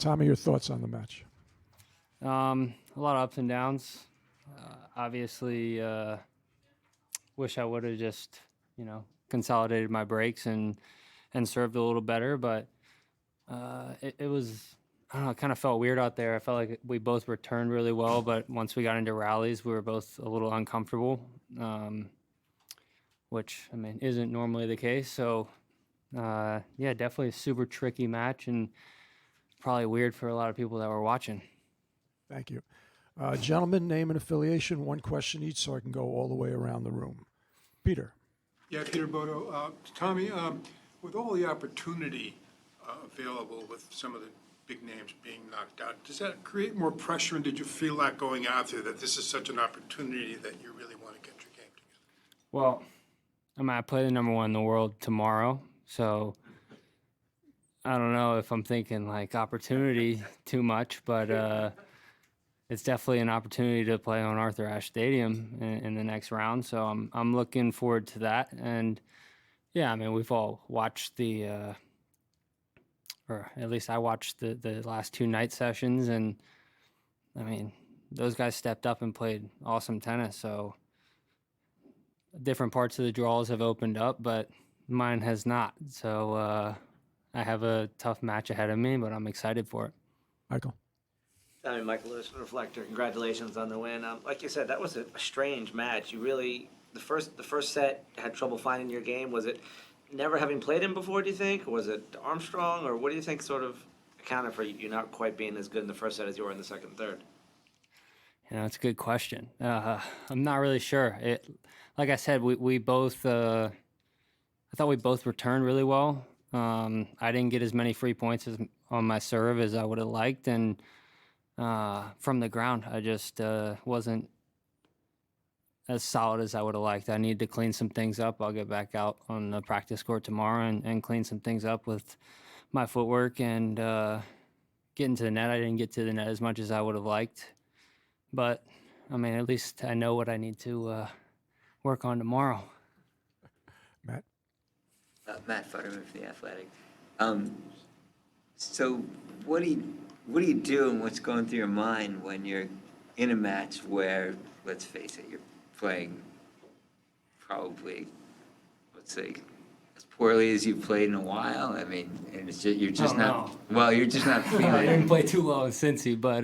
Tommy, your thoughts on the match? A lot of ups and downs. Obviously, wish I would have just, consolidated my breaks and served a little better. But it was, I don't know, it kind of felt weird out there. I felt like we both returned really well, but once we got into rallies, we were both a little uncomfortable, which, isn't normally the case. So, yeah, definitely a super tricky match and probably weird for a lot of people that were watching. Thank you. Gentlemen, name and affiliation, one question each so I can go all the way around the room. Peter. Yeah, Peter Bodo. Tommy, with all the opportunity available with some of the big names being knocked out, does that create more pressure, and did you feel that going out there that this is such an opportunity that you really want to get your game together? Well, I play the number one in the world tomorrow, so I don't know if I'm thinking like opportunity too much, but it's definitely an opportunity to play on Arthur Ashe Stadium in the next round. So I'm looking forward to that. And yeah, we've all watched or at least I watched the last two night sessions, and those guys stepped up and played awesome tennis. So different parts of the draws have opened up, but mine has not. So I have a tough match ahead of me, but I'm excited for it. Michael. Michael Lewis from Reflector. Congratulations on the win. Like you said, that was a strange match. You really, the first set had trouble finding your game. Was it never having played him before, do you think? Or was it Armstrong? Or what do you think sort of accounted for you not quite being as good in the first set as you were in the second and third? It's a good question. I'm not really sure. Like I said, we both, I thought we both returned really well. I didn't get as many free points on my serve as I would have liked, and from the ground, I just wasn't as solid as I would have liked. I need to clean some things up. I'll get back out on the practice court tomorrow and clean some things up with my footwork and getting to the net. I didn't get to the net as much as I would have liked, but at least I know what I need to work on tomorrow. Matt. Matt Futterman from The Athletic. So what do you do and what's going through your mind when you're in a match where, let's face it, you're playing probably, let's say, as poorly as you've played in a while? And it's just, you're just not. No. Well, you're just not feeling. I didn't play too well in Cincy, but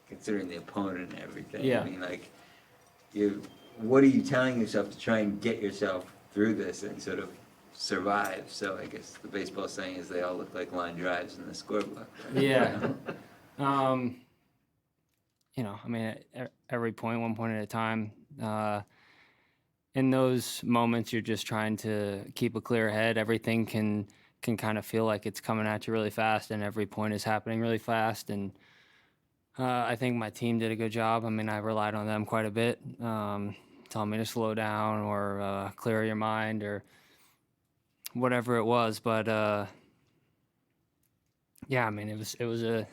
considering the opponent and everything. Yeah. What are you telling yourself to try and get yourself through this and sort of survive? So I guess the baseball saying is they all look like line drives in the scorebook. Right? Yeah. Every point, one point at a time. In those moments, you're just trying to keep a clear head. Everything can kind of feel like it's coming at you really fast, and every point is happening really fast. And I think my team did a good job. I relied on them quite a bit, telling me to slow down or clear your mind or whatever it was. But it was a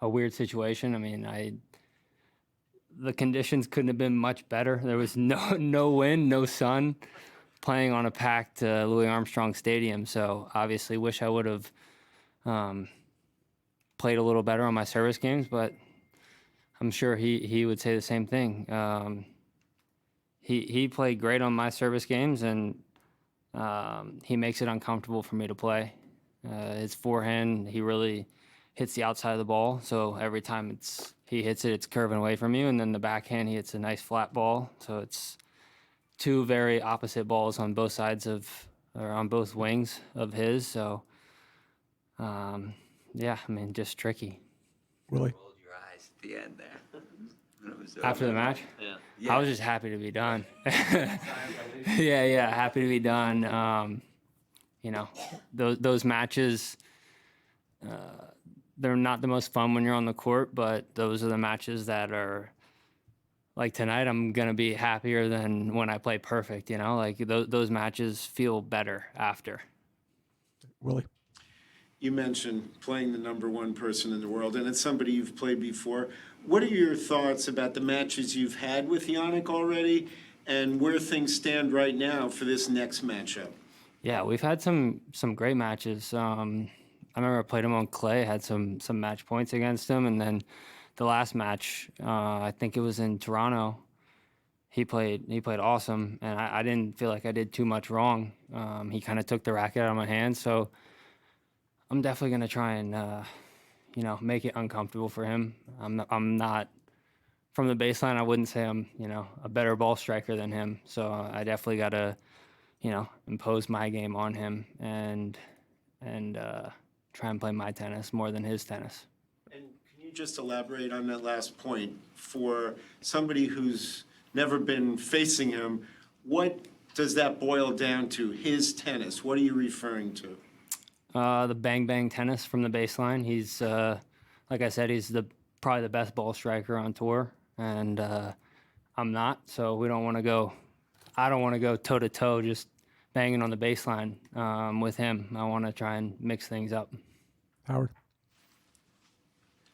weird situation. The conditions couldn't have been much better. There was no wind, no sun, playing on a packed Louis Armstrong Stadium. So obviously wish I would have played a little better on my service games, but I'm sure he would say the same thing. He played great on my service games, and he makes it uncomfortable for me to play. His forehand, he really hits the outside of the ball, so every time he hits it, it's curving away from you, and then the backhand, he hits a nice flat ball, so it's two very opposite balls on both sides or on both wings of his, so just tricky. Willie. Rolled your eyes at the end there. After the match? Yeah. I was just happy to be done. Yeah, happy to be done. Those matches, they're not the most fun when you're on the court, but those are the matches that are, like tonight, I'm going to be happier than when I play perfect, those matches feel better after. Willie. You mentioned playing the number one person in the world, and it's somebody you've played before. What are your thoughts about the matches you've had with Jannik already, and where things stand right now for this next matchup? Yeah, we've had some great matches. I remember I played him on clay, had some match points against him, and then the last match, I think it was in Toronto. He played awesome, and I didn't feel like I did too much wrong. He kind of took the racket out of my hands, so I'm definitely gonna try and make it uncomfortable for him. I'm not from the baseline. I wouldn't say I'm a better ball striker than him, so I definitely gotta impose my game on him and try and play my tennis more than his tennis. And can you just elaborate on that last point? For somebody who's never been facing him, what does that boil down to? His tennis, what are you referring to? The bang bang tennis from the baseline. He's like I said, he's probably the best ball striker on tour, and I'm not. So we don't want to go. I don't want to go toe to toe just banging on the baseline with him. I want to try and mix things up. Howard.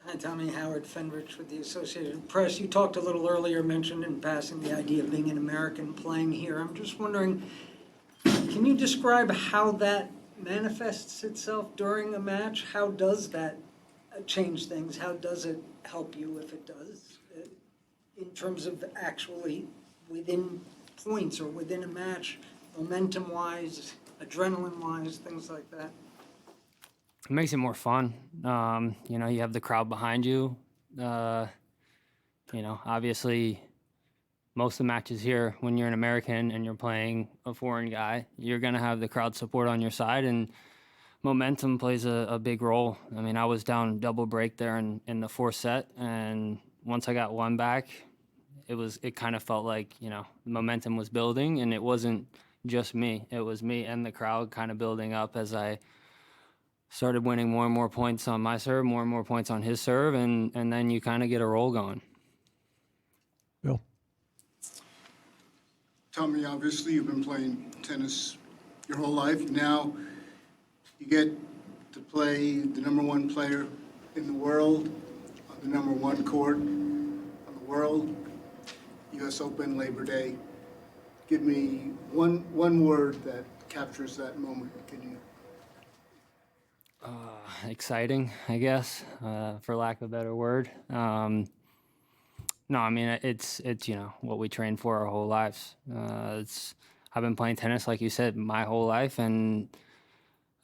Hi, Tommy. Howard Fendrich with the Associated Press. You talked a little earlier, mentioned in passing the idea of being an American playing here. I'm just wondering, can you describe how that manifests itself during a match? How does that change things? How does it help you, if it does, in terms of actually within points or within a match, momentum-wise, adrenaline-wise, things like that? It makes it more fun. You have the crowd behind you. Obviously, most of the matches here, when you're an American and you're playing a foreign guy, you're going to have the crowd support on your side, and momentum plays a big role. I mean, I was down double break there in the fourth set, and once I got one back, it kind of felt like, momentum was building, and it wasn't just me. It was me and the crowd kind of building up as I started winning more and more points on my serve, more and more points on his serve, and then you kind of get a roll going. Bill. Tommy, obviously you've been playing tennis your whole life. Now you get to play the #1 player in the world on the #1 court on the world, US Open, Labor Day. Give me one word that captures that moment. Can you? Exciting, I guess, for lack of a better word. No, I mean, it's what we train for our whole lives. I've been playing tennis, like you said, my whole life, and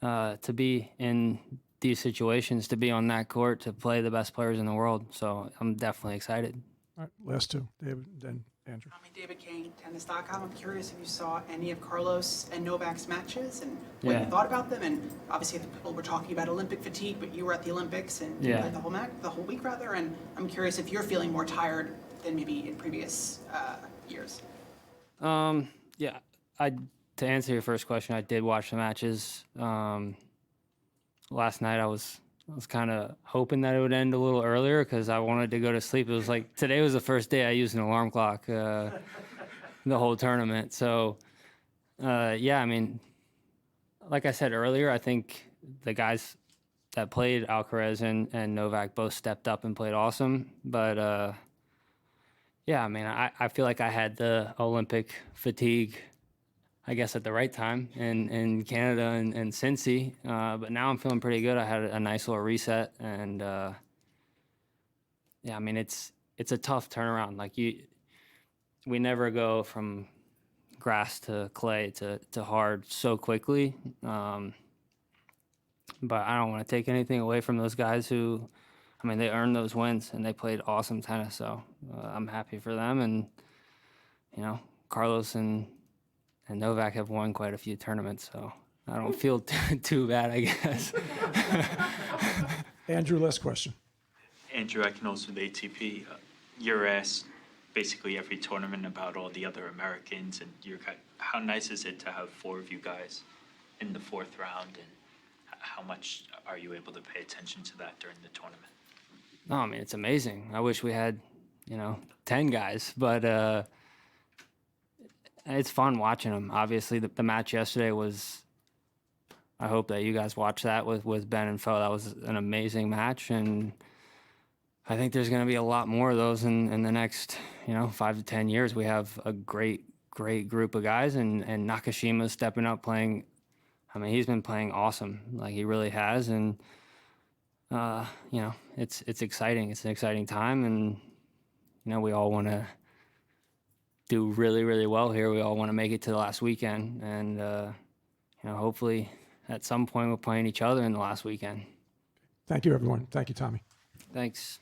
to be in these situations, to be on that court, to play the best players in the world. So I'm definitely excited. All right, last two, David, then Andrew. I'm David Kane, tennis.com. I'm curious if you saw any of Carlos and Novak's matches and what Yeah. you thought about them. And obviously, the people were talking about Olympic fatigue, but you were at the Olympics and you Yeah. played the whole week rather. And I'm curious if you're feeling more tired than maybe in previous years. Yeah, to answer your first question, I did watch the matches. Last night I was kind of hoping that it would end a little earlier because I wanted to go to sleep. It was like today was the first day I used an alarm clock the whole tournament. So yeah, I mean, like I said earlier, I think the guys that played Alcaraz and Novak both stepped up and played awesome. But yeah, I mean, I feel like I had the Olympic fatigue, I guess, at the right time in Canada and Cincy. But now I'm feeling pretty good. I had a nice little reset, and yeah, I mean, it's a tough turnaround. Like we never go from grass to clay to hard so quickly. But I don't want to take anything away from those guys who, I mean, they earned those wins and they played awesome tennis. So I'm happy for them. And, Carlos and Novak have won quite a few tournaments. So I don't feel too bad, I guess. Andrew, last question. Andrew Ecknos with ATP. You're asked basically every tournament about all the other Americans, and how nice is it to have 4 of you guys in the 4th round, and how much are you able to pay attention to that during the tournament? No, I mean, it's amazing. I wish we had, 10 guys, but it's fun watching them. Obviously, the match yesterday was, I hope that you guys watched that with Ben and Fo. That was an amazing match, and I think there's going to be a lot more of those in the next, 5 to 10 years. We have a great group of guys, and Nakashima's stepping up, playing I mean, he's been playing awesome, like he really has, and you know, it's exciting. It's an exciting time, and you know, we all want to do really, really well here. We all want to make it to the last weekend, and you know, hopefully at some point we're playing each other in the last weekend. Thank you, everyone. Thank you, Tommy. Thanks.